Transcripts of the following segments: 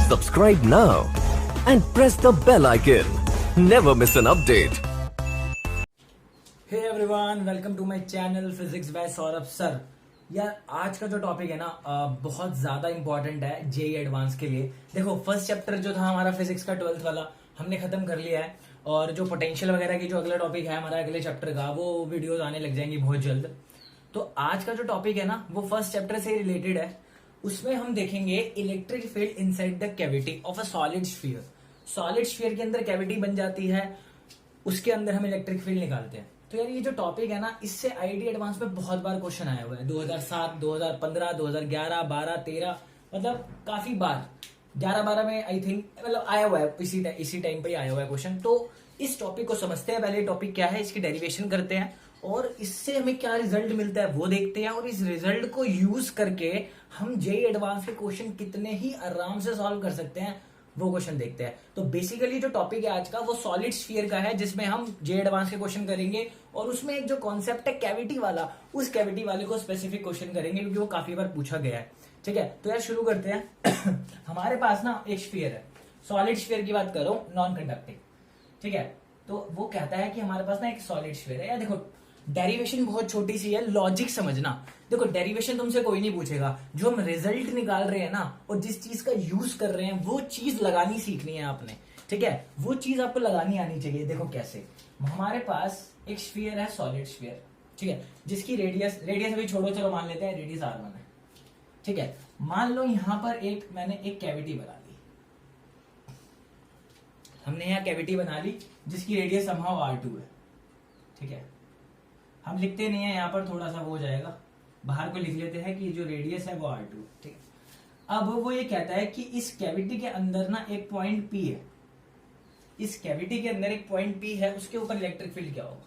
Subscribe now and press the bell icon. Never miss an update. Hey everyone, welcome to my channel physics by Saurabh sir. यार आज का जो topic है ना बहुत ज्यादा इंपॉर्टेंट है जेई एडवांस के लिए। देखो फर्स्ट चैप्टर जो था हमारा फिजिक्स का 12th वाला हमने खत्म कर लिया है, और जो पोटेंशियल वगैरह की जो अगला टॉपिक है हमारा अगले चैप्टर का, वो वीडियोस आने लग जाएंगी बहुत जल्द। तो आज का जो टॉपिक है ना वो फर्स्ट चैप्टर से रिलेटेड है। उसमें हम देखेंगे electric field inside the cavity of a solid sphere. Solid sphere के अंदर कैविटी बन जाती है, उसके अंदर हम इलेक्ट्रिक फील्ड निकालते हैं। तो यार ये जो टॉपिक है ना, इससे आईडी एडवांस में बहुत बार क्वेश्चन आया हुआ है। 2007, 2015, 2011, 12, 13, मतलब काफी बार। 11-12 में आई थिंक मतलब आया हुआ है, इसी टाइम पे ही आया हुआ है क्वेश्चन। तो इस टॉपिक को समझते हैं। पहले टॉपिक क्या है, इसकी डेरिवेशन करते हैं और इससे हमें क्या रिजल्ट मिलता है वो देखते हैं, और इस रिजल्ट को यूज करके हम जेई एडवांस के क्वेश्चन कितने ही आराम से सॉल्व कर सकते हैं वो क्वेश्चन देखते हैं। तो बेसिकली जो टॉपिक है आज का वो सॉलिड स्फीयर का है, जिसमें हम जेई एडवांस के क्वेश्चन करेंगे, और उसमें एक जो कॉन्सेप्ट है कैविटी वाला, उस कैविटी वाले को स्पेसिफिक क्वेश्चन करेंगे क्योंकि वो काफी बार पूछा गया है। ठीक है, तो यार शुरू करते हैं। हमारे पास ना एक स्फीयर है, सॉलिड स्फीयर की बात करो, नॉन कंडक्टिंग। ठीक है, तो वो कहता है कि हमारे पास ना एक सॉलिड स्फीयर है। यार देखो डेरिवेशन बहुत छोटी सी है, लॉजिक समझना। देखो डेरिवेशन तुमसे कोई नहीं पूछेगा, जो हम रिजल्ट निकाल रहे हैं ना और जिस चीज का यूज कर रहे हैं वो चीज लगानी सीखनी है आपने। ठीक है, वो चीज आपको लगानी आनी चाहिए। देखो कैसे, हमारे पास एक स्फीयर है, सॉलिड स्फीयर। ठीक है, जिसकी रेडियस अभी छोड़ो, चलो मान लेते हैं रेडियस R1 है। ठीक है, मान लो यहां पर मैंने एक कैविटी बना ली। हमने यहां कैविटी बना ली जिसकी रेडियस समहाउ R2 है। ठीक है, हम लिखते नहीं है यहाँ पर, थोड़ा सा वो हो जाएगा, बाहर को लिख लेते हैं कि जो रेडियस है वो R2। ठीक है, अब वो ये कहता है कि इस कैविटी के अंदर ना एक पॉइंट P है। इस कैविटी के अंदर एक पॉइंट P है, उसके ऊपर इलेक्ट्रिक फील्ड क्या होगा।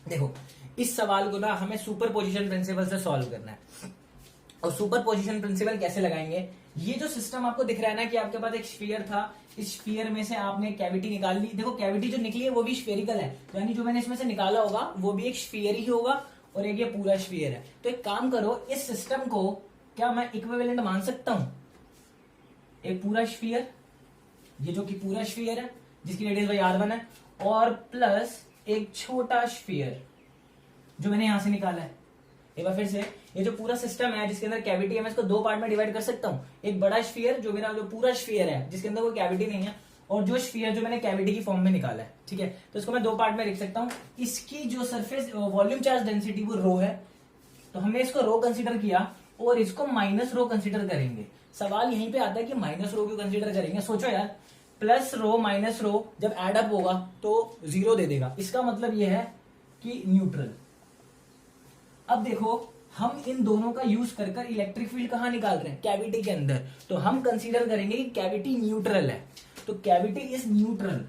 देखो इस सवाल को ना हमें सुपर पोजिशन प्रिंसिपल से सॉल्व करना है। और सुपर पोजिशन प्रिंसिपल कैसे लगाएंगे, ये जो सिस्टम आपको दिख रहा है ना कि आपके पास एक स्फीयर था, इस स्फीयर में से आपने कैविटी निकाल ली। देखो कैविटी जो निकली है वो भी स्फेरिकल है, यानी जो मैंने इसमें से निकाला होगा वो भी एक स्फीयर ही होगा, और एक ये पूरा स्फीयर है। तो एक काम करो, इस सिस्टम को क्या मैं इक्विवेलेंट मान सकता हूं। एक पूरा स्फीयर, ये जो कि पूरा स्फीयर है जिसकी रेडियस भाई R1 है, और प्लस एक छोटा स्फीयर जो मैंने यहां से निकाला है। एक बार फिर से, ये जो पूरा सिस्टम है जिसके अंदर कैविटी है, मैं इसको दो पार्ट में डिवाइड कर सकता हूँ। एक बड़ा स्फीयर जो मेरा जो पूरा स्फीयर है जिसके अंदर कोई कैविटी नहीं है, और जो स्फीयर जो मैंने कैविटी की फॉर्म में निकाला है। ठीक है, तो इसको मैं दो पार्ट में लिख सकता हूँ। इसकी जो सरफेस वॉल्यूम चार्ज डेंसिटी वो रो है, तो हमने इसको रो कंसिडर किया, और इसको माइनस रो कंसिडर करेंगे। सवाल यहीं पे आता है कि माइनस रो क्यों कंसिडर करेंगे। सोचो यार, प्लस रो माइनस रो जब एड अप होगा तो 0 दे देगा, इसका मतलब यह है कि न्यूट्रल। अब देखो हम इन दोनों का यूज कर कर इलेक्ट्रिक फील्ड कहां निकाल रहे हैं, कैविटी के अंदर। तो हम कंसीडर करेंगे कि कैविटी न्यूट्रल है, तो cavity is neutral.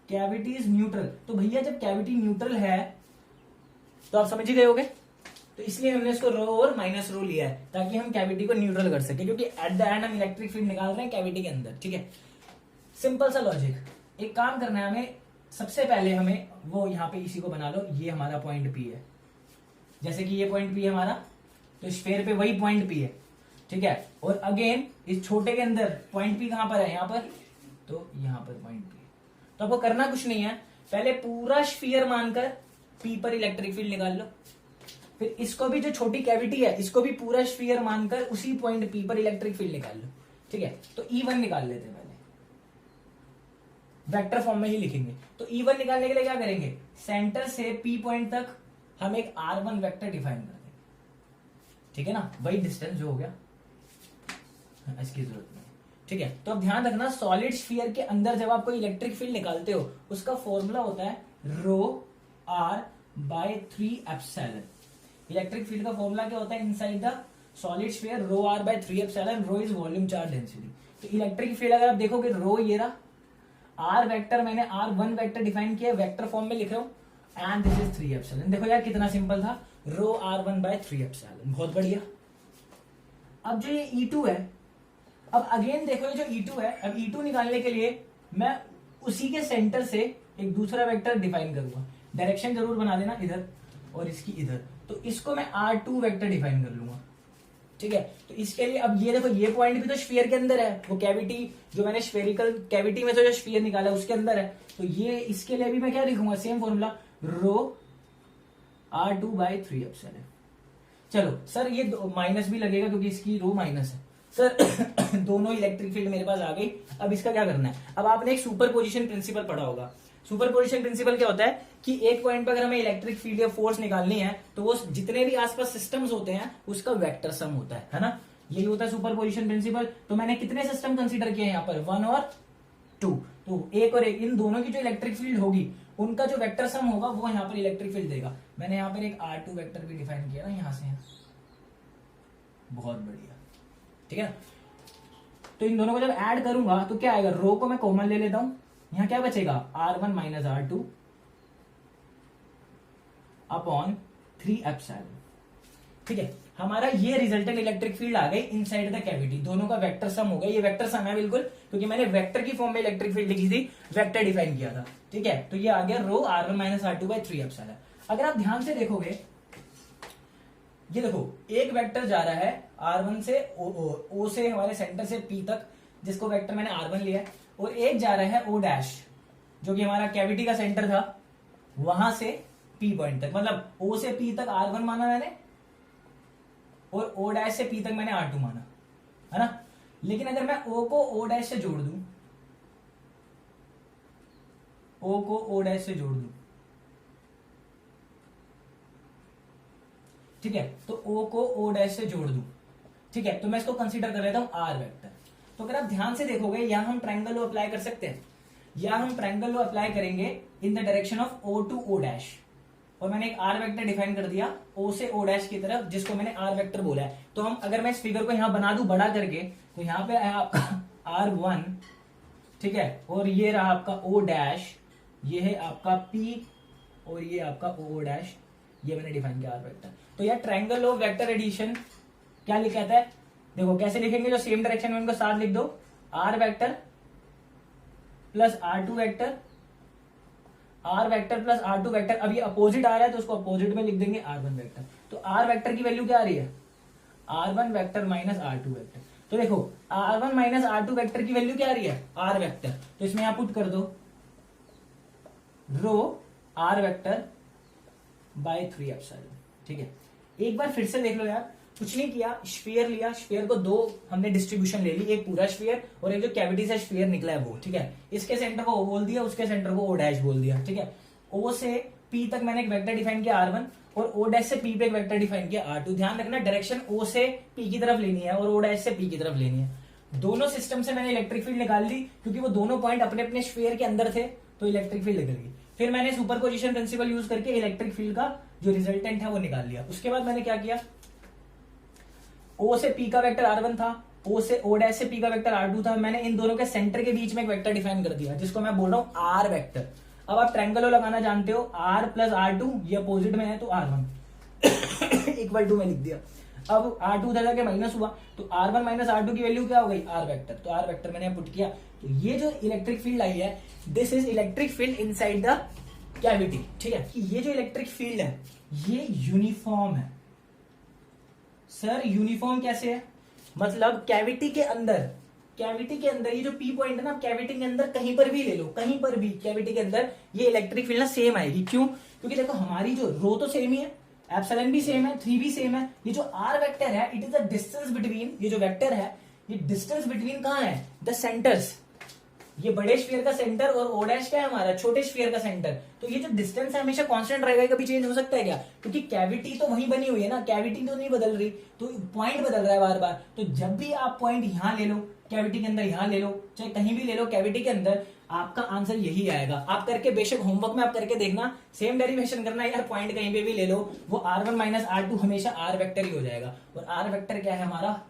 Cavity is neutral, तो भैया जब कैविटी न्यूट्रल है तो आप समझ ही गए होगे, तो इसलिए हमने इसको रो और माइनस रो लिया है ताकि हम कैविटी को न्यूट्रल कर सके, क्योंकि एट द एंड हम इलेक्ट्रिक फील्ड निकाल रहे हैं कैविटी के अंदर। ठीक है, सिंपल सा लॉजिक। एक काम करना है हमें, सबसे पहले हमें वो यहां पे इसी को बना लो, ये हमारा पॉइंट P है। जैसे कि ये पॉइंट P है हमारा, तो स्फीयर पे वही पॉइंट P है। ठीक है, और अगेन इस छोटे के अंदर पॉइंट P कहां पर है, यहां पर, तो यहां पर पॉइंट P है। तो आपको करना कुछ नहीं है, पहले पूरा स्फीयर मानकर P पर इलेक्ट्रिक फील्ड निकाल लो। फिर इसको भी, जो छोटी कैविटी है, इसको भी पूरा स्फीयर मानकर उसी पॉइंट P पर इलेक्ट्रिक फील्ड निकाल लो। ठीक है, तो E1 निकाल लेते हैं, पहले वेक्टर फॉर्म में ही लिखेंगे। तो E1 निकालने के लिए क्या करेंगे, सेंटर से P पॉइंट तक हम एक R1 वेक्टर डिफाइन कर देंगे। ठीक है ना, वही डिस्टेंस जो हो गया, इसकी जरूरत नहीं। ठीक है, तो अब ध्यान रखना, सॉलिड स्फीयर के अंदर जब आप कोई इलेक्ट्रिक फील्ड निकालते हो उसका फॉर्मूला होता है ρr/3ε। इलेक्ट्रिक फील्ड का फॉर्मूला क्या होता है inside the solid sphere, ρr/3ε। Rho is volume charge density. तो इलेक्ट्रिक फील्ड अगर आप देखोगे, रो ये रहा, आर वेक्टर मैंने R1 वेक्टर डिफाइन किया, वेक्टर फॉर्म में लिख रहा हूं, एंड दिस इज 3ε। देखो यार कितना सिंपल था, ρr1/3ε। बहुत बढ़िया। अब जो ये E2 है, अब अगेन देखो ये जो E2 है, अब E2 निकालने के लिए मैं उसी के सेंटर से एक दूसरा वेक्टर डिफाइन करूंगा। डायरेक्शन जरूर बना देना इधर और इसकी इधर, तो इसको मैं R2 वेक्टर डिफाइन कर लूंगा। ठीक है। तो इसके लिए अब ये देखो, ये पॉइंट भी तो स्फीयर के अंदर है, वो कैविटी जो मैंने स्फेरिकल कैविटी में से जो स्फीयर निकाला उसके अंदर है। तो ये इसके लिए भी मैं क्या लिखूंगा, सेम फॉर्मूला, रो R2/3 चलो सर ये माइनस भी लगेगा क्योंकि इसकी रो माइनस है सर। दोनों इलेक्ट्रिक फील्ड मेरे पास आ गई। अब इसका क्या करना है, अब आपने एक सुपर पोजिशन प्रिंसिपल पढ़ा होगा। सुपर पोजिशन प्रिंसिपल क्या होता है कि एक पॉइंट पर अगर हमें इलेक्ट्रिक फील्ड या फोर्स निकालनी है तो वो जितने भी आसपास सिस्टम्स होते हैं उसका वेक्टर सम होता है ना, यही होता है सुपर पोजिशन प्रिंसिपल। तो मैंने कितने सिस्टम कंसीडर किए यहाँ पर, 1 और 2। तो एक और एक, इन दोनों की जो इलेक्ट्रिक फील्ड होगी उनका जो वेक्टर सम होगा वो यहाँ पर इलेक्ट्रिक फील्ड देगा। मैंने यहाँ पर एक R2 वेक्टर भी डिफाइन किया ना यहाँ से, बहुत बढ़िया, ठीक है। तो इन दोनों को जब ऐड करूंगा तो क्या आएगा, रो को मैं कॉमन ले लेता हूं, यहां क्या बचेगा R1 माइनस R2 अपॉन 3 ठीक है। हमारा ये रिजल्टेंट इलेक्ट्रिक फील्ड आ गई इनसाइड द कैविटी, दोनों का वेक्टर सम हो गया। ये वेक्टर सम है बिल्कुल, क्योंकि मैंने वेक्टर की फॉर्म में इलेक्ट्रिक फील्ड लिखी थी, वेक्टर डिफाइन किया था, ठीक है। तो ये आ गया रो R1 माइनस R2/3। अगर आप ध्यान से देखोगे, ये देखो एक वेक्टर जा रहा है R1 से O से हमारे सेंटर से P तक, जिसको वेक्टर मैंने R1 लिया है, और एक जा रहा है O' जो कि हमारा कैविटी का सेंटर था, वहां से P पॉइंट तक, मतलब O से P तक R1 माना मैंने और O' से P तक मैंने R2 माना, है ना। लेकिन अगर मैं O को O' से जोड़ दूं, O को O' से जोड़ दूं, ठीक है, तो O को O' से जोड़ दूं, ठीक है, तो मैं इसको कंसीडर कर लेता हूं R वेक्टर। तो अगर आप ध्यान से देखोगे, यहां हम ट्रायंगल लॉ अप्लाई कर सकते हैं, या हम ट्रायंगल लॉ अप्लाई करेंगे in the direction of O to O', और मैंने एक R वेक्टर डिफाइन कर दिया O से O' की तरफ, जिसको मैंने R वेक्टर बोला है। तो हम अगर मैं इस फिगर को यहां बना दूं बड़ा करके, तो यहां पे है आपका R1, ठीक है, और ये रहा आपका O', ये है आपका P, और ये आपका O', ये मैंने डिफाइन किया R वेक्टर। तो यार ट्रायंगल ऑफ वेक्टर एडिशन क्या लिखा है, देखो कैसे लिखेंगे, जो सेम डायरेक्शन में उनको साथ लिख दो, R vector plus R2 vector, R vector plus R2 vector. अब ये अपोजिट आ रहा है तो उसको अपोजिट में लिख देंगे R1 वेक्टर। तो R वेक्टर की वैल्यू क्या आ रही है, R1 vector minus R2 vector. तो देखो R1 माइनस R2 वेक्टर की वैल्यू क्या आ रही है, R वेक्टर। तो इसमें यहां पुट कर दो रो R वेक्टर बाय 3 ठीक है। एक बार फिर से देख लो यार, कुछ नहीं किया, स्फीयर लिया, स्फीयर को दो हमने डिस्ट्रीब्यूशन ले ली, एक पूरा स्फीयर और एक जो कैविटी से स्फीयर निकला है वो, ठीक है। इसके सेंटर को O बोल दिया, उसके सेंटर को O' बोल दिया, ठीक है। O से P तक मैंने एक वेक्टर डिफाइन किया R1, और O' से P पे एक वेक्टर डिफाइन किया R2। ध्यान रखना डायरेक्शन O से P की तरफ लेनी है और O' से P की तरफ लेनी है। दोनों सिस्टम से मैंने इलेक्ट्रिक फील्ड निकाल ली, क्योंकि वो दोनों पॉइंट अपने अपने स्फीयर के अंदर थे, तो इलेक्ट्रिक फील्ड निकल गई। फिर मैंने सुपर पोजिशन प्रिंसिपल यूज करके इलेक्ट्रिक फील्ड का जो रिजल्टेंट है वो निकाल लिया। उसके बाद मैंने क्या किया, O से P का वेक्टर R1 था, O से O' से P का वेक्टर R2 था, मैंने इन दोनों के सेंटर के बीच में एक वेक्टर डिफाइन कर दिया, जिसको मैं बोल रहा हूं R वेक्टर। अब आप ट्रायंगल लगाना जानते हो, R प्लस R2, ये अपोजिट में है तो R1 इक्वल टू में लिख दिया। अब R2 उधर जाके माइनस हुआ, तो R1 माइनस R2 की वैल्यू क्या हो गई, R वेक्टर। तो R वेक्टर मैंने पुट किया। तो ये जो इलेक्ट्रिक फील्ड आई है, this is electric field inside the cavity, ठीक है। कि ये जो इलेक्ट्रिक फील्ड है ये यूनिफॉर्म है। सर यूनिफॉर्म कैसे है, मतलब कैविटी के अंदर ये जो P पॉइंट है ना, कैविटी के अंदर कहीं पर भी ले लो, कहीं पर भी कैविटी के अंदर ये इलेक्ट्रिक फील्ड ना सेम आएगी। क्यों, क्योंकि देखो हमारी जो रो तो सेम ही है, एप्सिलॉन भी सेम है, 3 भी सेम है। ये जो R वेक्टर है, it is the distance between, ये जो वेक्टर है ये डिस्टेंस बिटवीन कहां है, द सेंटर्स। ये बड़े स्फीयर का सेंटर और O' क्या है हमारा, छोटे स्फीयर का सेंटर। तो ये जो डिस्टेंस है हमेशा कांस्टेंट रहेगा, कभी चेंज हो सकता है क्या, क्योंकि कैविटी तो वही बनी हुई है ना, कैविटी तो नहीं बदल रही, तो पॉइंट बदल रहा है बार बार। तो जब भी आप पॉइंट यहां ले लो, कैविटी के अंदर यहां ले लो, चाहे कहीं भी ले लो कैविटी के अंदर, आपका आंसर यही आएगा। आप करके बेशक होमवर्क में आप करके देखना, सेम डेरिवेशन करना यार, पॉइंट कहीं पे भी ले लो, वो R1 माइनस R2 हमेशा R वेक्टर ही हो जाएगा। और R वेक्टर क्या है हमारा,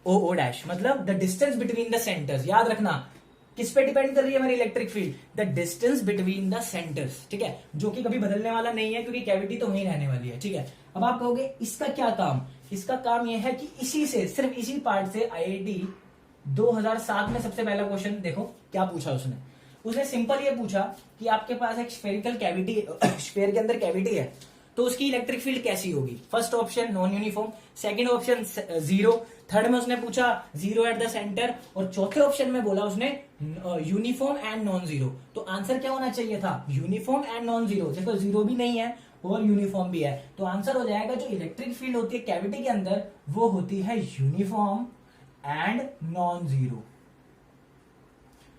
O', मतलब the distance between the centres. याद रखना किस पे डिपेंड कर रही है हमारी electric field, the distance between the centres, ठीक है, जो कि कभी बदलने वाला नहीं है, क्योंकि कैविटी तो वहीं रहने वाली है, ठीक है। अब आप कहोगे इसका क्या काम, इसका काम यह है कि इसी से, सिर्फ इसी पार्ट से IIT 2007 में सबसे पहला क्वेश्चन देखो क्या पूछा उसने सिंपल ये पूछा कि आपके पास एक स्फेरिकल कैविटी, स्फेयर के अंदर कैविटी है, तो उसकी इलेक्ट्रिक फील्ड कैसी होगी? First option non uniform, second option zero, third में उसने पूछा जीरो एट द सेंटर, और चौथे ऑप्शन में बोला उसने यूनिफॉर्म एंड नॉन जीरो। तो आंसर क्या होना चाहिए था? Uniform and non zero. देखो जीरो भी नहीं है और यूनिफॉर्म भी है, तो आंसर हो जाएगा जो इलेक्ट्रिक फील्ड होती है कैविटी के अंदर वो होती है यूनिफॉर्म एंड नॉन जीरो।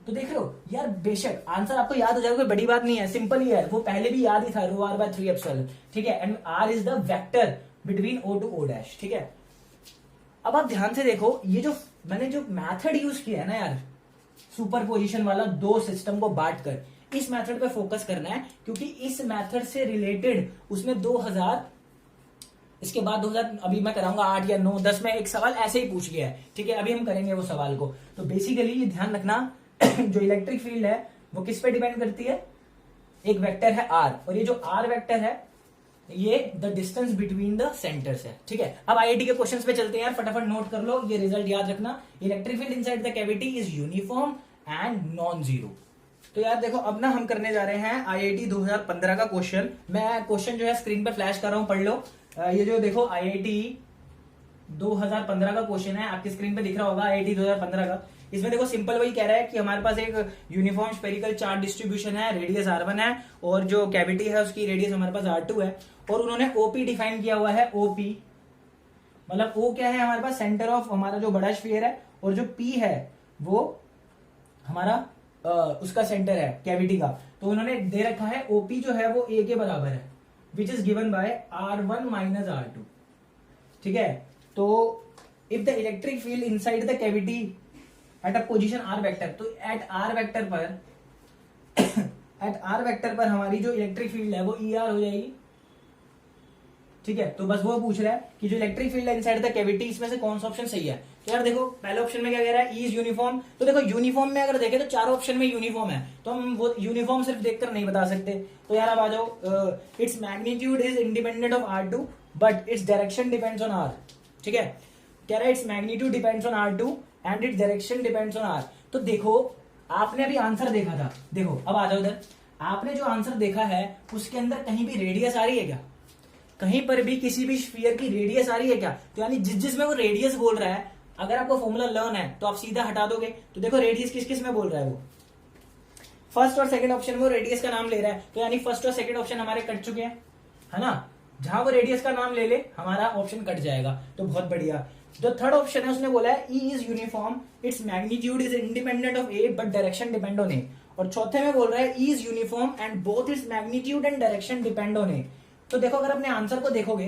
तो देख रहे हो यार, बेशक आंसर आपको याद हो जाएगा, कोई बड़ी बात नहीं है, सिंपल ही है, वो पहले भी याद ही था, रो आर बाय 3 एप्सिलॉन, ठीक है। And R is the vector between O to O dash, ठीक है। अब आप ध्यान से देखो, ये जो मैंने जो मेथड यूज किया है ना यार, सुपरपोजिशन वाला, दो सिस्टम को बांट कर, इस मेथड पे फोकस करना है, क्योंकि इस मेथड से रिलेटेड उसने 2000, इसके बाद 2000 अभी मैं कराऊंगा 8 या 9 10 में एक सवाल ऐसे ही पूछ लिया है, ठीक है। अभी हम करेंगे वो सवाल को। तो बेसिकली ये ध्यान रखना जो इलेक्ट्रिक फील्ड है वो किस पे डिपेंड करती है? एक वेक्टर है आर, और ये जो आर वेक्टर है ये the distance between the centres है, ठीक है। अब आईआईटी के क्वेश्चंस पे चलते हैं यार, फटाफट नोट कर लो, ये रिजल्ट याद रखना। Electric field inside the cavity is uniform and non zero. तो यार देखो, अब ना हम करने जा रहे हैं आईआईटी 2015 का क्वेश्चन। मैं क्वेश्चन जो है स्क्रीन पर फ्लैश कर रहा हूं, पढ़ लो। ये जो देखो आईआईटी 2015 का क्वेश्चन है, आपकी स्क्रीन पे दिख रहा होगा, आईआईटी 2015 का। इसमें देखो सिंपल वही कह रहा है कि हमारे पास एक यूनिफॉर्म स्फेरिकल चार्ज डिस्ट्रीब्यूशन है, रेडियस r1 है, और जो कैविटी है उसकी रेडियस हमारे पास r2 है, और उन्होंने ओपी डिफाइन किया हुआ है। ओपी मतलब ओ क्या है हमारे पास? सेंटर ऑफ हमारा जो बड़ा स्फीयर है, और जो पी है वो हमारा उसका सेंटर है कैविटी का। तो उन्होंने दे रखा है ओपी जो है वो ए के बराबर है, which is given by r1 minus r2, ठीक है। तो if the electric field inside the cavity at a position R vector, तो एट आर वेक्टर पर हमारी जो इलेक्ट्रिक फील्ड है वो ई आर हो जाएगी, ठीक है। तो बस वो पूछ रहा है कि जो इलेक्ट्रिक फील्ड है इनसाइड द कैविटी, इसमें से कौन सा ऑप्शन सही है? तो यार देखो पहले ऑप्शन में क्या कह रहा है? E is uniform. तो देखो यूनिफॉर्म में अगर देखें तो चारों ऑप्शन में यूनिफॉर्म है, तो हम वो यूनिफॉर्म सिर्फ देखकर नहीं बता सकते। तो यार अब आ जाओ, it's magnitude is independent of R2 but its direction depends on R, ठीक है। कह रहा है its magnitude depends on R2 and its direction depends on R। तो देखो आपने अभी आंसर देखा था, देखो अब आ जाओ इधर, आपने जो आंसर देखा है उसके अंदर कहीं भी रेडियस आ रही है क्या? कहीं पर भी किसी भी स्फीयर की रेडियस आ रही है क्या? तो यानी जिसमें वो रेडियस बोल रहा है, अगर आपको फॉर्मूला लर्न है तो आप सीधा हटा दोगे। तो देखो रेडियस किस किस में बोल रहा है वो, फर्स्ट और सेकंड ऑप्शन में वो रेडियस का नाम ले रहा है, तो यानी फर्स्ट और सेकंड ऑप्शन हमारे कट चुके हैं, है ना। जहां वो रेडियस का नाम ले ले हमारा ऑप्शन कट जाएगा, तो बहुत बढ़िया। जो थर्ड ऑप्शन है उसने बोला है E is uniform, its magnitude is independent of a but direction depend on a, और चौथे में बोल रहा है E is uniform and both its magnitude and direction depend on a. तो देखो अगर अपने आंसर को देखोगे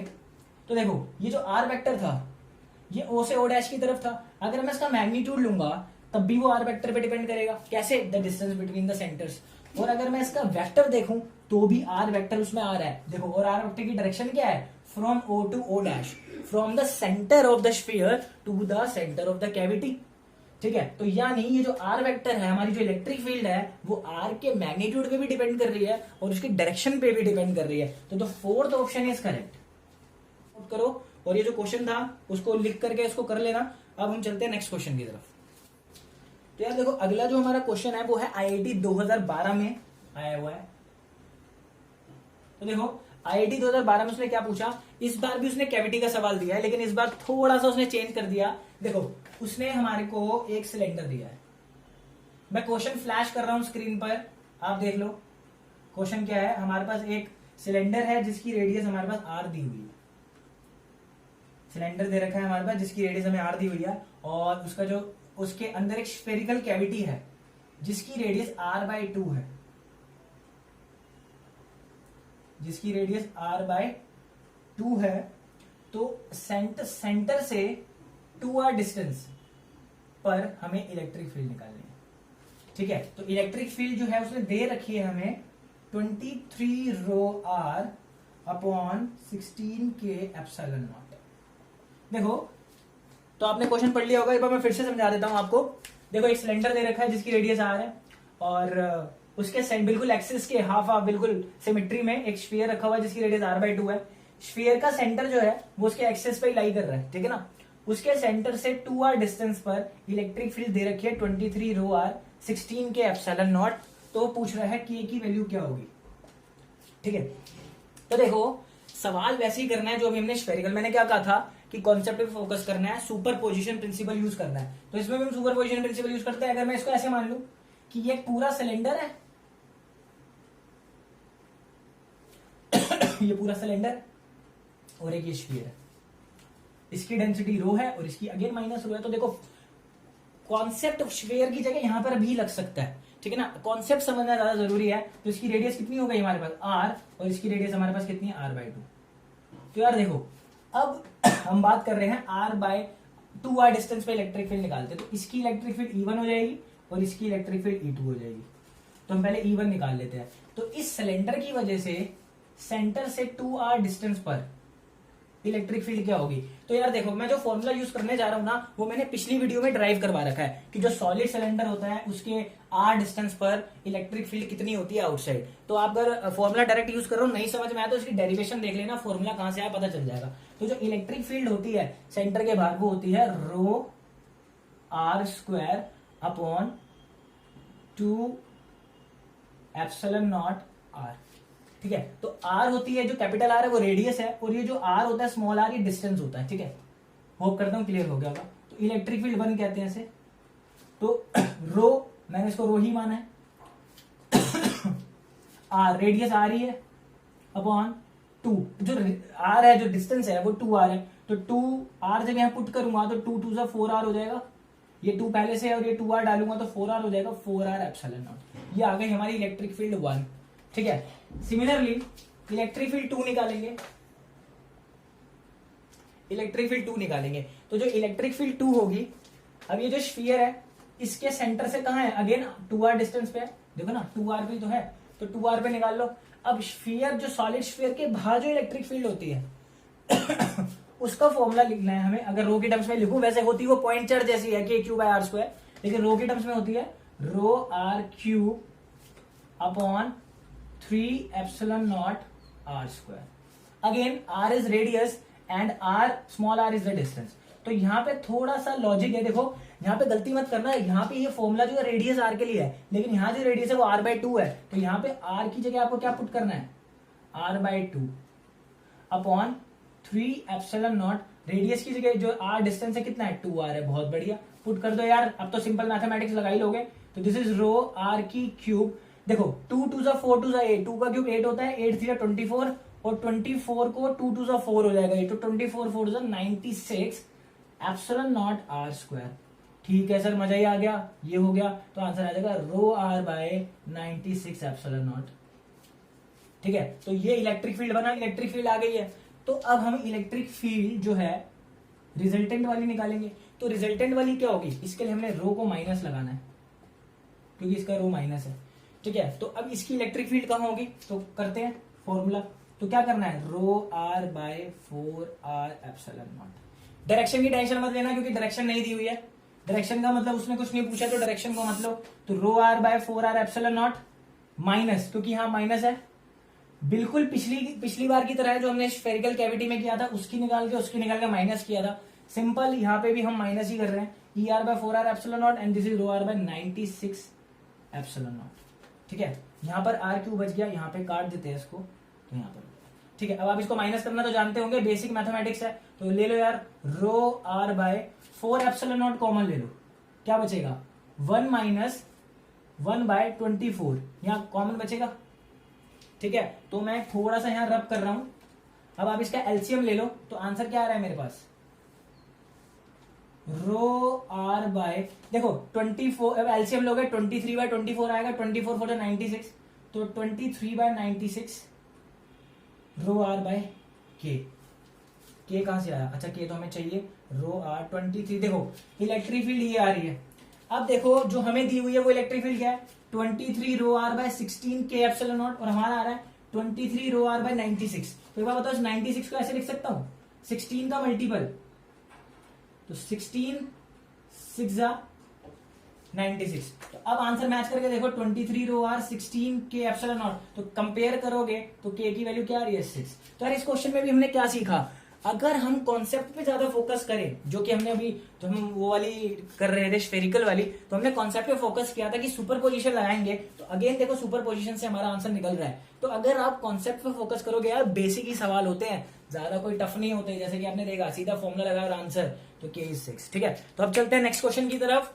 तो देखो ये जो आर वेक्टर था ये ओ से ओ डैश की तरफ था, अगर मैं इसका मैग्नीट्यूड लूंगा तब भी वो आर वेक्टर पे डिपेंड करेगा। कैसे? The distance between the centres. और अगर मैं इसका वेक्टर देखूं तो भी आर वेक्टर उसमें आ रहा है, देखो। और आर वेक्टर की डायरेक्शन क्या है? From O to O dash, from the centre of the sphere to the centre of the cavity, ठीक है। तो यानी ये जो आर वेक्टर है, हमारी जो इलेक्ट्रिक फील्ड है वो आर के मैग्नीट्यूड पे भी डिपेंड कर रही है और उसकी डायरेक्शन पे भी डिपेंड कर रही है। तो fourth option is correct. Note करो, और ये जो क्वेश्चन था उसको लिख करके इसको कर लेना। अब हम चलते हैं नेक्स्ट क्वेश्चन की तरफ। तो यार देखो अगला जो हमारा क्वेश्चन है वो है आईआईटी 2012 में आया हुआ है। तो देखो आईआईटी 2012 में उसने क्या पूछा, इस बार भी उसने कैविटी का सवाल दिया है, लेकिन इस बार थोड़ा सा उसने चेंज कर दिया। देखो उसने हमारे को एक सिलेंडर दिया है, मैं क्वेश्चन फ्लैश कर रहा हूं स्क्रीन पर, आप देख लो। क्वेश्चन क्या है? हमारे पास एक सिलेंडर है जिसकी रेडियस हमारे पास आर दी हुई है, सिलेंडर दे रखा है हमारे पास जिसकी रेडियस हमें आर दी हुई है, और उसका जो उसके अंदर एक स्फेरिकल कैविटी है जिसकी रेडियस r/2 है, जिसकी रेडियस r/2 है। तो सेंटर से 2r डिस्टेंस पर हमें इलेक्ट्रिक फील्ड निकालनी है, ठीक है। तो इलेक्ट्रिक फील्ड जो है उसने दे रखी है हमें 23 ρr upon 16k epsilon not. देखो तो आपने क्वेश्चन पढ़ लिया होगा, एक बार मैं फिर से समझा देता हूं आपको। देखो एक सिलेंडर दे रखा है जिसकी रेडियस r है, और उसके बिल्कुल एक्सिस के हाफ बिल्कुल सिमेट्री में एक स्फीयर रखा हुआ है जिसकी रेडियस r/2 है। स्फीयर का सेंटर जो है वो उसके एक्सिस पे ही लाई कर रहा है, ठीक है ना। उसके सेंटर से 2r डिस्टेंस पर इलेक्ट्रिक फील्ड दे रखी है 23 ρr 16k एप्सिलॉन नॉट। तो पूछ रहा है k की वैल्यू क्या होगी, ठीक है। तो देखो सवाल वैसे ही करना है जो अभी हमने स्फेरिकल, मैंने क्या कहा था कि कॉन्सेप्ट पे फोकस करना है, सुपर पोजिशन प्रिंसिपल यूज करना है। तो इसमें भी हम सुपर पोजिशन प्रिंसिपल यूज करते हैं। अगर मैं इसको ऐसे मान लू कि ये पूरा सिलेंडर है ये पूरा सिलेंडर और एक ये स्फीयर है, इसकी डेंसिटी रो है और इसकी अगेन माइनस रो है। तो देखो कॉन्सेप्ट स्फीयर की जगह यहां पर भी लग सकता है, ठीक है ना। कॉन्सेप्ट समझना ज्यादा जरूरी है। तो इसकी रेडियस कितनी हो गई हमारे पास r, और इसकी रेडियस हमारे पास कितनी है r/2। तो यार देखो अब हम बात कर रहे हैं r/2r डिस्टेंस पे इलेक्ट्रिक फील्ड निकालते हैं। तो इसकी इलेक्ट्रिक फील्ड E1 हो जाएगी और इसकी इलेक्ट्रिक फील्ड E2 हो जाएगी। तो हम पहले E1 निकाल लेते हैं। तो इस सिलेंडर की वजह से सेंटर से 2r डिस्टेंस पर इलेक्ट्रिक फील्ड क्या होगी। तो यार देखो मैं जो फॉर्मूला यूज करने जा रहा हूं ना वो मैंने पिछली वीडियो में ड्राइव करवा रखा है कि जो सॉलिड सिलेंडर होता है उसके r डिस्टेंस पर इलेक्ट्रिक फील्ड कितनी होती है आउटसाइड। तो आप अगर फॉर्मूला डायरेक्ट यूज कर रहे हो नहीं समझ में आया तो इसकी डेरिवेशन देख लेना, फॉर्मूला कहां से आया पता चल जाएगा। तो जो इलेक्ट्रिक फील्ड होती है सेंटर के बाहर वो होती है रो r² upon 2 epsilon not r, ठीक है। तो r होती है जो कैपिटल R है वो रेडियस है और ये जो r होता है स्मॉल r ये डिस्टेंस होता है, ठीक है। होप करता हूं क्लियर हो गया होगा। तो इलेक्ट्रिक फील्ड 1 कहते हैं इसे। तो रो मैंने इसको रो ही माना है r रेडियस r ही है अपॉन 2 जो r है जो डिस्टेंस है वो 2r है। तो 2r जब यहां पुट करूंगा तो 2 2 4r हो जाएगा, ये 2 पहले से है और ये 2r डालूंगा तो 4r हो जाएगा, 4r एप्सिलॉन नॉट। ये आ गई हमारी इलेक्ट्रिक फील्ड 1, ठीक है। सिमिलरली इलेक्ट्रिक फील्ड 2 निकालेंगे, इलेक्ट्रिक फील्ड 2 निकालेंगे। तो जो इलेक्ट्रिक फील्ड 2 होगी, अब ये जो स्फीयर है इसके सेंटर से कहां है, अगेन 2r डिस्टेंस पे है, देखो ना 2r भी तो है, तो 2r पे निकाल लो। अब स्फीयर जो सॉलिड स्फीयर के बाहर जो इलेक्ट्रिक फील्ड होती है उसका फॉर्मूला लिखना है हमें। अगर रो के टर्म्स में लिखूं, वैसे होती वो पॉइंट चार्ज जैसी है k3/r², लेकिन रो के टर्म्स में होती है रो r³ upon 3 epsilon not r²। Again r is radius and r small r is the distance. तो यहाँ पे थोड़ा सा लॉजिक है, देखो यहाँ पे गलती मत करना। यहाँ पे ये फॉर्मूला जो है रेडियस r के लिए है, लेकिन यहाँ जो रेडियस है वो r/2 है। तो यहाँ पे r की जगह आपको क्या पुट करना है, r/2 upon 3 epsilon not, radius की जगह जो r डिस्टेंस है कितना है 2r है, बहुत बढ़िया पुट कर दो यार। अब तो सिंपल मैथमेटिक्स लगा ही लोगे। तो दिस इज रो r³ देखो 2 2 4 2 8, 2 का क्यूब 8 होता है, 8 3 24 और 24 को 2 2 4 हो जाएगा ये, तो 24 4 96 एप्सिलॉन नॉट r²। ठीक है सर मजा ही आ गया, ये हो गया। तो आंसर आ जाएगा रो r/96 एप्सिलॉन नॉट, ठीक है। तो ये इलेक्ट्रिक फील्ड बना, इलेक्ट्रिक फील्ड आ गई है। तो अब हम इलेक्ट्रिक फील्ड जो है रिजल्टेंट वाली निकालेंगे। तो रिजल्टेंट वाली क्या होगी, इसके लिए हमने रो को माइनस लगाना है क्योंकि इसका रो माइनस है, ठीक है। तो अब इसकी इलेक्ट्रिक फील्ड कहां होगी, तो करते हैं फॉर्मूला। तो क्या करना है, रो r/4r एप्सिलॉन नॉट। डायरेक्शन की टेंशन मत लेना क्योंकि डायरेक्शन नहीं दी हुई है। डायरेक्शन का मतलब उसने कुछ नहीं पूछा, तो डायरेक्शन को मतलब तो रो r/4r एप्सिलॉन नॉट माइनस, क्योंकि यहाँ माइनस है, बिल्कुल पिछली बार की तरह है जो हमने स्फेरिकल कैविटी में किया था, उसकी निकाल के माइनस किया था। सिंपल यहाँ पे भी हम माइनस ही कर रहे हैं, er/4r epsilon naught and this is rho r/96 epsilon naught, ठीक है। यहाँ पर r क्यों बच गया, यहाँ पे काट देते हैं इसको, तो यहाँ पर, ठीक है। अब आप इसको माइनस करना तो जानते होंगे, बेसिक मैथमेटिक्स है। तो ले लो यार रो r/4 एप्सिलॉन नॉट कॉमन ले लो, क्या बचेगा 1 माइनस 1/24, यहाँ कॉमन बचेगा, ठीक है। तो मैं थोड़ा सा यहाँ रब कर रहा हूं। अब आप इसका एलसीएम ले लो, तो आंसर क्या आ रहा है मेरे पास, रो r/ देखो 24, अब एलसीएम लोगे 23/24 आएगा, 24 4 96, तो 23/96 रो r/k। k कहां से आया, अच्छा k तो हमें चाहिए, रो r23। देखो इलेक्ट्रिक फील्ड ये आ रही है। अब देखो जो हमें दी हुई है वो इलेक्ट्रिक फील्ड क्या है, 23 रो r/16 k एप्सिलॉन नॉट, और हमारा आ रहा है 23 रो r/96। तो एक बार बताओ 96 को ऐसे लिख सकता हूं, 16 का मल्टीपल, तो 16 6 96। तो अब आंसर मैच करके देखो 23 रो r/16 k एप्सिलॉन नॉट, तो कंपेयर करोगे तो k की वैल्यू क्या आ रही है 6। तो यार इस क्वेश्चन में भी हमने क्या सीखा, अगर हम कॉन्सेप्ट पे ज्यादा फोकस करें, जो कि हमने अभी जो हम वो वाली कर रहे थे स्फेरिकल वाली, तो हमने कॉन्सेप्ट पे फोकस किया था कि सुपर पोजिशन लगाएंगे, तो अगेन देखो सुपर पोजिशन से हमारा आंसर निकल रहा है। तो अगर आप कॉन्सेप्ट पे फोकस करोगे यार, बेसिक ही सवाल होते हैं, ज्यादा कोई टफ नहीं होते, जैसे कि आपने देखा सीधा फॉर्मुला लगा और आंसर, तो K is 6। ठीक है, तो अब चलते हैं नेक्स्ट क्वेश्चन की तरफ।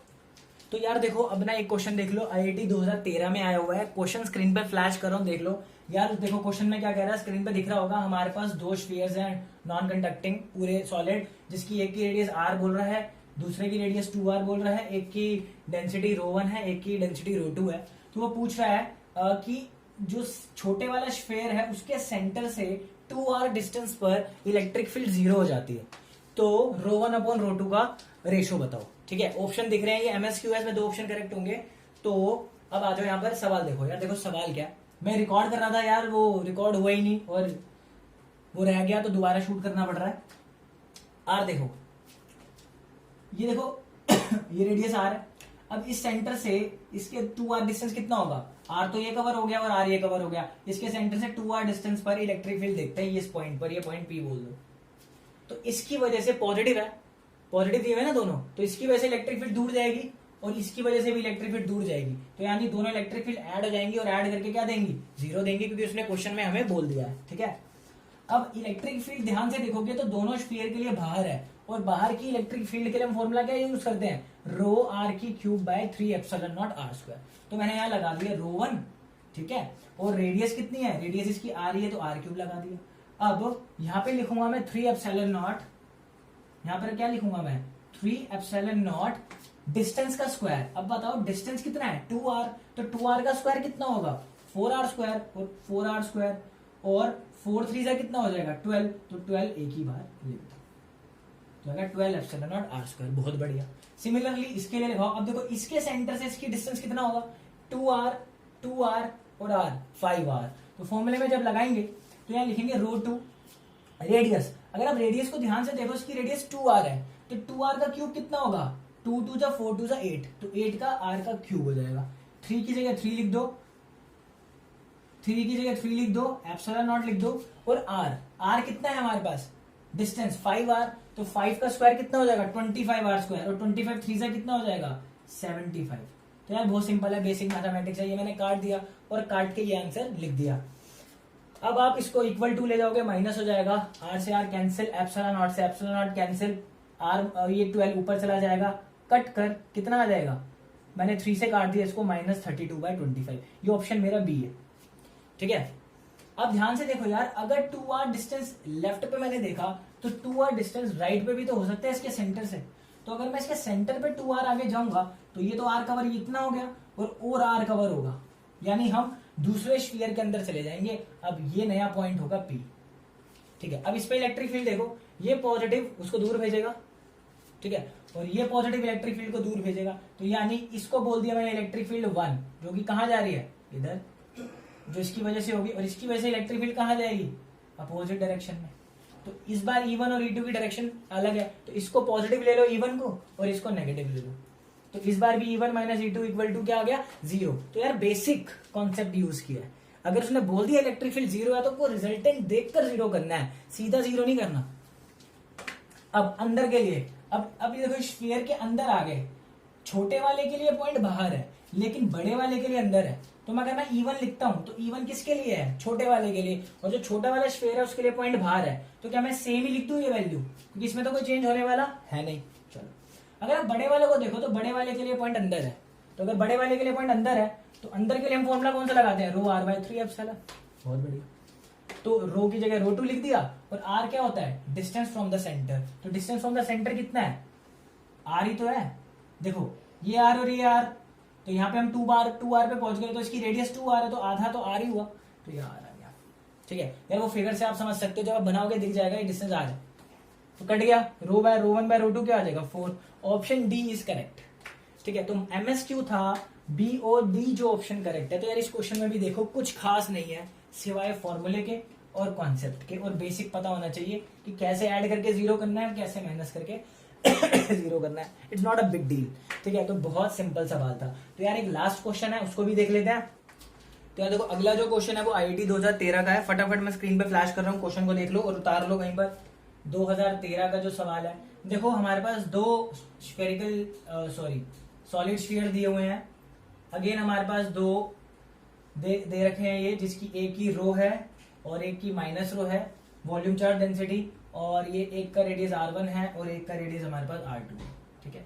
तो यार देखो अब ना एक क्वेश्चन देख लो, IIT 2013 में आया हुआ है, क्वेश्चन स्क्रीन पे फ्लैश कर रहा हूं, देख लो यार। देखो क्वेश्चन में क्या कह रहा है, स्क्रीन पे दिख रहा होगा, हमारे पास दो स्फीयर्स हैं नॉन कंडक्टिंग पूरे सॉलिड, जिसकी एक की रेडियस r बोल रहा है, दूसरे की रेडियस 2r बोल रहा है, एक की डेंसिटी ρ1 है, एक की डेंसिटी ρ2 है। तो वो पूछ रहा है कि जो छोटे वाला स्फीयर है उसके सेंटर से 2r डिस्टेंस पर इलेक्ट्रिक फील्ड 0 हो जाती है, तो ρ1 अपॉन ρ2 का रेशो बताओ। ठीक है, ऑप्शन दिख रहे हैं, ये MSQS में दो ऑप्शन करेक्ट होंगे। तो अब आ जाओ यहाँ पर, सवाल देखो यार, देखो सवाल क्या है, मैं रिकॉर्ड कर रहा था यार, वो रिकॉर्ड हुआ ही नहीं और वो रह गया, तो दोबारा शूट करना पड़ रहा है। आर देखो, ये देखो ये रेडियस आर है, अब इस सेंटर से इसके 2r डिस्टेंस कितना होगा, आर तो ये कवर हो गया और आर ये कवर हो गया, इसके सेंटर से 2r डिस्टेंस पर इलेक्ट्रिक फील्ड देखते हैं इस पॉइंट पर, ये पॉइंट P बोल दो। तो इसकी वजह से पॉजिटिव है, पॉजिटिव दिए है ना दोनों, तो इसकी वजह से इलेक्ट्रिक फील्ड दूर जाएगी और इसकी वजह से भी इलेक्ट्रिक फील्ड दूर जाएगी, तो यानी दोनों इलेक्ट्रिक फील्ड ऐड हो जाएंगी और ऐड करके क्या देंगी, 0 देंगी, क्योंकि उसने क्वेश्चन में हमें बोल दिया है। ठीक है, अब इलेक्ट्रिक फील्ड ध्यान से देखोगे तो दोनों स्फीयर के लिए बाहर है, और बाहर की इलेक्ट्रिक फील्ड के लिए हम फॉर्मूला क्या यूज करते हैं, ρr3 तो मैंने यहाँ लगा दिया ρ1। ठीक है, और रेडियस कितनी है, रेडियस इसकी r है, तो r3 लगा दिया। अब यहाँ पे लिखूंगा मैं 3ε0, यहाँ पर क्या लिखूंगा मैं 3ε0 डिस्टेंस का स्क्वायर। अब बताओ डिस्टेंस कितना है 2r, तो 2r का स्क्वायर कितना होगा 4r स्क्वायर, और 4r स्क्वायर और 4 3 से कितना हो जाएगा 12, तो 12 एक ही बार लिख दो, तो आएगा 12ε0 r स्क्वायर। बहुत बढ़िया। सिमिलरली इसके लिए लिखाओ, अब देखो इसके सेंटर से इसकी डिस्टेंस कितना होगा 2r और r 5r, तो फॉर्मूले में जब लगाएंगे तो यहाँ लिखेंगे ρ2 रेडियस। अगर आप रेडियस को ध्यान से देखो, इसकी रेडियस 2r है, तो 2r का क्यूब कितना होगा 2 2 जा 4 2 जा 8, तो 8 का r का क्यूब हो जाएगा। 3 की जगह 3 लिख दो, 3 की जगह 3 लिख दो, ε0 लिख दो, और r कितना है हमारे पास डिस्टेंस 5r, तो 5 का स्क्वायर कितना हो जाएगा 25r स्क्वायर, और 25 3 से कितना हो जाएगा 75। तो यार बहुत सिंपल है, बेसिक मैथमेटिक्स है, ये मैंने काट दिया और काट के ये आंसर लिख दिया। अब आप इसको इक्वल टू ले जाओगे, माइनस हो जाएगा, r से r कैंसिल, ε0 से ε0 कैंसिल, r ये 12 ऊपर चला जाएगा, कट कर कितना आ जाएगा, मैंने 3 से काट दिया इसको, -32/25। ये ऑप्शन मेरा बी है। ठीक है, अब ध्यान से देखो यार, अगर 2r डिस्टेंस लेफ्ट पे मैंने देखा, तो 2r डिस्टेंस राइट पे भी तो हो सकता है इसके सेंटर से, तो अगर मैं इसके सेंटर पे 2r आगे जाऊंगा तो ये तो r कवर इतना हो गया और r कवर होगा, यानी हम दूसरे स्फीयर के अंदर चले जाएंगे। अब ये नया पॉइंट होगा P। ठीक है, अब इस पे इलेक्ट्रिक फील्ड देखो, ये पॉजिटिव उसको दूर भेजेगा, ठीक है, और ये पॉजिटिव इलेक्ट्रिक फील्ड को दूर भेजेगा, तो यानी इसको बोल दिया मैंने इलेक्ट्रिक फील्ड 1, जो कि कहां जा रही है इधर, जो इसकी वजह से होगी, और इसकी वजह से इलेक्ट्रिक फील्ड कहां जाएगी अपोजिट डायरेक्शन में। तो इस बार E1 और E2 की डायरेक्शन अलग है, तो इसको पॉजिटिव ले लो E1 को और इसको नेगेटिव ले लो, तो इस बार भी E1 minus E2 equal to क्या आ गया 0। तो यार बेसिक कॉन्सेप्ट यूज किया है। अगर उसने बोल दिया इलेक्ट्रिक फील्ड 0 है तो वो रिजल्टेंट देखकर 0 करना है, सीधा 0 नहीं करना। अब अंदर के लिए, अब ये देखो स्फीयर के अंदर आ गए, छोटे वाले के लिए पॉइंट बाहर है लेकिन बड़े वाले के लिए अंदर है, तो मैं अगर मैं E1 लिखता हूं तो E1 किसके लिए है छोटे वाले के लिए, और जो छोटा वाला स्फीयर है उसके लिए पॉइंट बाहर है, तो क्या मैं सेम ही लिख दूं ये वैल्यू, क्योंकि इसमें तो कोई चेंज होने वाला है नहीं। चलो अगर आप बड़े वाले को देखो तो बड़े वाले के लिए पॉइंट अंदर है, तो अगर बड़े वाले के लिए पॉइंट अंदर है तो अंदर के लिए हम फॉर्मूला कौन सा लगाते हैं ρr/3ε। बहुत बढ़िया, तो रो की जगह ρ2 लिख दिया, और r क्या होता है डिस्टेंस फ्रॉम द सेंटर, तो डिस्टेंस फ्रॉम द सेंटर कितना है r ही तो है। देखो ये r और ये r, तो यहाँ पे हम 2r पे पहुंच गए, तो इसकी रेडियस 2r है, तो आधा तो r ही हुआ, तो ये r आ गया। ठीक है यार, वो फिगर से आप समझ सकते हो, जब आप बनाओगे दिख जाएगा ये डिस्टेंस r है, तो कट गया, ρ/ρ1/ρ2 क्या आ जाएगा 4। Option D is correct. ठीक है, तो MSQ था बी और डी जो ऑप्शन करेक्ट है। तो यार इस क्वेश्चन में भी देखो कुछ खास नहीं है सिवाय फॉर्मूले के और कॉन्सेप्ट के, और बेसिक पता होना चाहिए कि कैसे ऐड करके 0 करना है, कैसे माइनस करके 0 करना है। It's not a big deal. ठीक है, तो बहुत सिंपल सवाल था। तो यार एक लास्ट क्वेश्चन है, उसको भी देख लेते हैं। तो यार देखो अगला जो क्वेश्चन है वो IIT 2013 का है। फटाफट मैं स्क्रीन पे फ्लैश कर रहा हूँ, क्वेश्चन को देख लो और उतार लो कहीं पर। 2013 का जो सवाल है, देखो हमारे पास दो सॉलिड स्फीयर दिए हुए हैं। अगेन हमारे पास दो दे रखे हैं ये, जिसकी एक की रो है और एक की माइनस रो है, वॉल्यूम चार्ज डेंसिटी, और ये एक का रेडियस R1 है और एक का रेडियस हमारे पास R2 है। ठीक है,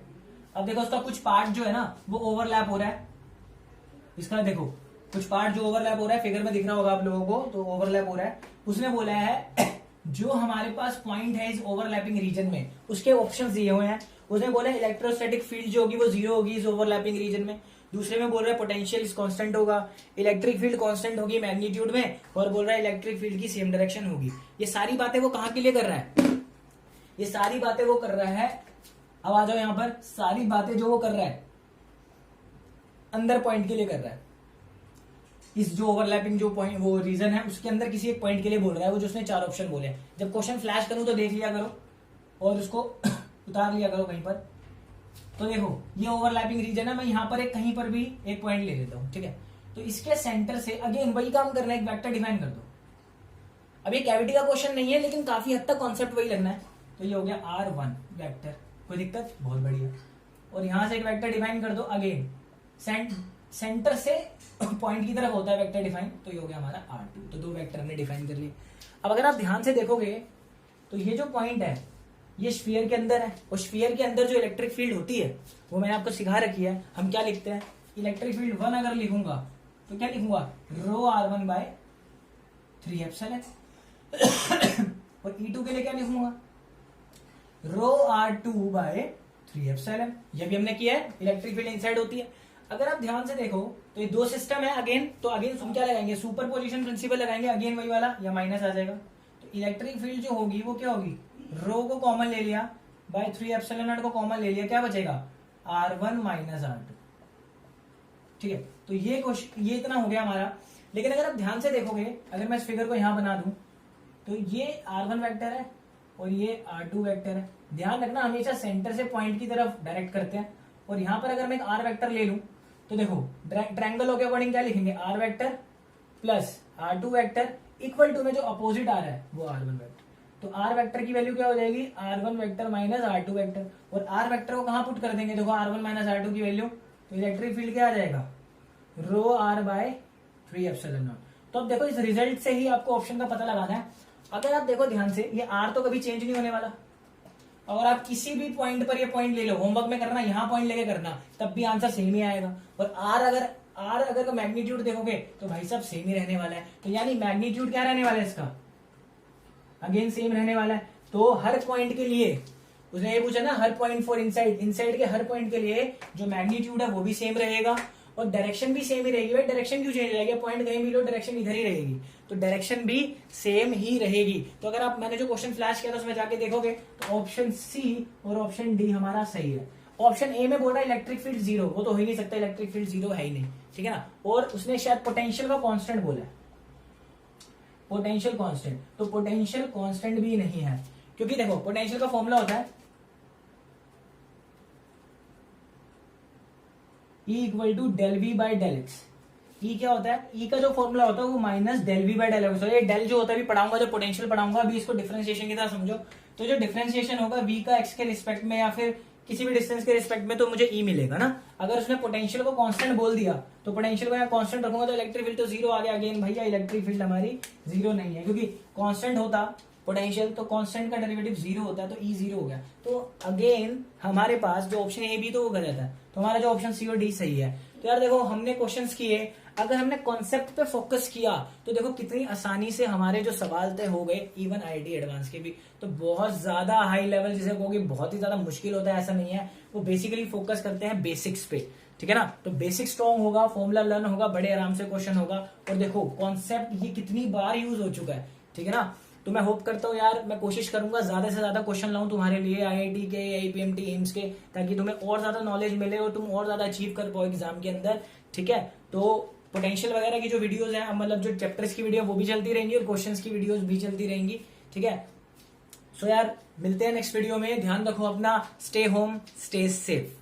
अब देखो उसका कुछ पार्ट जो है ना वो ओवरलैप हो रहा है। इसका देखो कुछ पार्ट जो ओवरलैप हो रहा है, फिगर में दिख रहा होगा आप लोगों को, तो ओवरलैप हो रहा है। उसने बोला है जो हमारे पास पॉइंट है इस ओवरलैपिंग रीजन में, उसके ऑप्शंस दिए हुए हैं। उसने बोला है इलेक्ट्रोस्टैटिक फील्ड जो होगी वो 0 होगी इस ओवरलैपिंग रीजन में। दूसरे में बोल रहा है पोटेंशियल इस कांस्टेंट होगा, इलेक्ट्रिक फील्ड कांस्टेंट होगी मैग्नीट्यूड में, और बोल रहा है इलेक्ट्रिक फील्ड की सेम डायरेक्शन होगी। ये सारी बातें वो कहां के लिए कर रहा है? ये सारी बातें वो कर रहा है, अब आ जाओ यहां पर, सारी बातें जो वो कर रहा है अंदर पॉइंट के लिए कर रहा है। इस जो ओवरलैपिंग जो पॉइंट वो रीजन है उसके अंदर किसी एक पॉइंट के लिए बोल रहा है, वो जो उसने 4 ऑप्शन बोले हैं। जब क्वेश्चन फ्लैश करूं तो देख लिया करो और उसको उतार लिया करो कहीं पर। तो देखो ये ओवरलैपिंग रीजन है, मैं यहां पर एक कहीं पर भी एक पॉइंट ले लेता हूं। ठीक है, तो इसके सेंटर से अगेन वही काम करना है, एक वेक्टर डिफाइन कर दो। अब ये कैविटी का क्वेश्चन नहीं है लेकिन काफी हद तक कॉन्सेप्ट वही लगना है। तो ये हो गया R1 वेक्टर, कोई दिक्कत? बहुत बढ़िया। और यहां से एक वेक्टर डिफाइन कर दो, अगेन सेंटर से पॉइंट की तरफ होता है वेक्टर डिफाइन, तो ये हो गया हमारा R2। तो दो वेक्टर हमने डिफाइन कर लिए। अब अगर आप ध्यान से देखोगे तो ये जो पॉइंट है ये स्फीयर के अंदर है, और स्फीयर के अंदर जो इलेक्ट्रिक फील्ड होती है वो मैंने आपको सिखा रखी है। हम क्या लिखते हैं, इलेक्ट्रिक फील्ड 1 अगर लिखूंगा तो क्या लिखूंगा, रो R1/3 एप्सिलॉन। और E2 के लिए क्या लिखूंगा, रो R2/3 एप्सिलॉन। ये भी हमने किया है, इलेक्ट्रिक फील्ड इनसाइड होती है। अगर आप ध्यान से देखो तो ये दो सिस्टम है अगेन, तो अगेन हम क्या लगाएंगे, सुपर पोजिशन प्रिंसिपल लगाएंगे, अगेन वही वाला, या माइनस आ जाएगा। तो इलेक्ट्रिक फील्ड जो होगी वो क्या होगी, रो को कॉमन ले लिया बाय 3 एप्सिलॉन नॉट को कॉमन ले लिया, क्या बचेगा, R1 माइनस R2। ठीक है, तो ये इतना हो गया हमारा। लेकिन अगर आप ध्यान से देखोगे, अगर मैं इस फिगर को यहां बना दूं तो ये R1 वेक्टर है और ये R2 वेक्टर है। ध्यान रखना हमेशा सेंटर से पॉइंट की तरफ डायरेक्ट करते हैं। और यहां पर अगर मैं एक R वेक्टर ले लूं तो देखो ट्रायंगल के अकॉर्डिंग क्या लिखेंगे, R vector plus R2 vector equal to में जो अपोजिट आ रहा है वो R1 वेक्टर। तो R वेक्टर की वैल्यू क्या हो जाएगी, R1 vector minus R2 vector. और R वेक्टर को कहां पुट कर देंगे, देखो R1 माइनस R2 की वैल्यू, तो इलेक्ट्रिक फील्ड क्या आ जाएगा, रो R/3 एप्सिलॉन नॉट। तो अब देखो इस रिजल्ट से ही आपको ऑप्शन का पता लगाना है। अगर आप देखो ध्यान से, ये R तो कभी चेंज नहीं होने वाला। अगर आप किसी भी पॉइंट पर ये पॉइंट ले लो, होमवर्क में करना, यहां पॉइंट लेके करना, तब भी आंसर सेम ही आएगा। और R अगर मैग्नीट्यूड देखोगे तो भाई साहब सेम ही रहने वाला है। तो यानी मैग्नीट्यूड क्या रहने वाला है इसका, अगेन सेम रहने वाला है। तो हर पॉइंट के लिए उसने ये पूछा ना, हर पॉइंट फॉर इनसाइड के हर पॉइंट के लिए जो मैग्नीट्यूड है वो भी सेम रहेगा और डायरेक्शन भी सेम ही रहेगी। भाई डायरेक्शन क्यों चेंज रहेगी, पॉइंट कहीं भी लो डायरेक्शन इधर ही रहेगी, तो डायरेक्शन भी सेम ही रहेगी। तो अगर आप मैंने जो क्वेश्चन फ्लैश किया था उसमें जाके देखोगे तो ऑप्शन सी और ऑप्शन डी हमारा सही है। ऑप्शन ए में बोल रहा है इलेक्ट्रिक फील्ड 0, वो तो हो ही नहीं सकता, इलेक्ट्रिक फील्ड 0 है ही नहीं। ठीक है ना, और उसने शायद पोटेंशियल का कांस्टेंट बोला है, पोटेंशियल कांस्टेंट, तो पोटेंशियल कांस्टेंट भी नहीं है। क्योंकि देखो पोटेंशियल का फॉर्मूला होता है E equal to del V by del X. E क्या होता है, E का जो फॉर्मूला होता है वो minus del V by del X. ये डेल जो होता है भी पढ़ाऊंगा, जो पोटेंशियल पढ़ाऊंगा अभी इसको डिफरेंशिएशन की तरह समझो। तो जो डिफरेंशिएशन होगा V का x के रिस्पेक्ट में या फिर किसी भी डिस्टेंस के रिस्पेक्ट में, तो मुझे E मिलेगा ना। अगर उसने पोटेंशियल को कांस्टेंट बोल दिया तो पोटेंशियल को यहाँ कांस्टेंट रखूंगा तो इलेक्ट्रिक फील्ड तो 0 आ गया। अगेन भैया इलेक्ट्रिक फील्ड हमारी 0 नहीं है, क्योंकि कांस्टेंट होता पोटेंशियल तो कांस्टेंट का डेरिवेटिव 0 होता है, तो E 0 हो गया। तो अगेन हमारे पास जो ऑप्शन ए बी तो वो गलत है, तो हमारा जो ऑप्शन सी और डी सही है। तो यार देखो हमने क्वेश्चंस किए, अगर हमने कॉन्सेप्ट पे फोकस किया तो देखो कितनी आसानी से हमारे जो सवाल तय हो गए, इवन आईटी एडवांस के भी। तो बहुत ज्यादा हाई लेवल जिसे कहोगे बहुत ही ज्यादा मुश्किल होता है ऐसा नहीं है, वो बेसिकली फोकस करते हैं बेसिक्स पे। ठीक है ना, तो बेसिक स्ट्रॉन्ग होगा, फॉर्मूला लर्न होगा, बड़े आराम से क्वेश्चन होगा। और देखो कॉन्सेप्ट ये कितनी बार यूज हो चुका है। ठीक है ना, तो मैं होप करता हूँ यार, मैं कोशिश करूंगा ज्यादा से ज्यादा क्वेश्चन लाऊं तुम्हारे लिए आईआईटी के, आईपीएमटी, एम्स के, ताकि तुम्हें और ज्यादा नॉलेज मिले और तुम और ज्यादा अचीव कर पाओ एग्जाम के अंदर। ठीक है, तो पोटेंशियल वगैरह की जो वीडियोस हैं, मतलब जो चैप्टर्स की वीडियो वो भी चलती रहेंगी और क्वेश्चंस की वीडियोस भी चलती रहेंगी। ठीक है, सो यार मिलते हैं नेक्स्ट वीडियो में। ध्यान रखो अपना, स्टे होम, स्टे सेफ।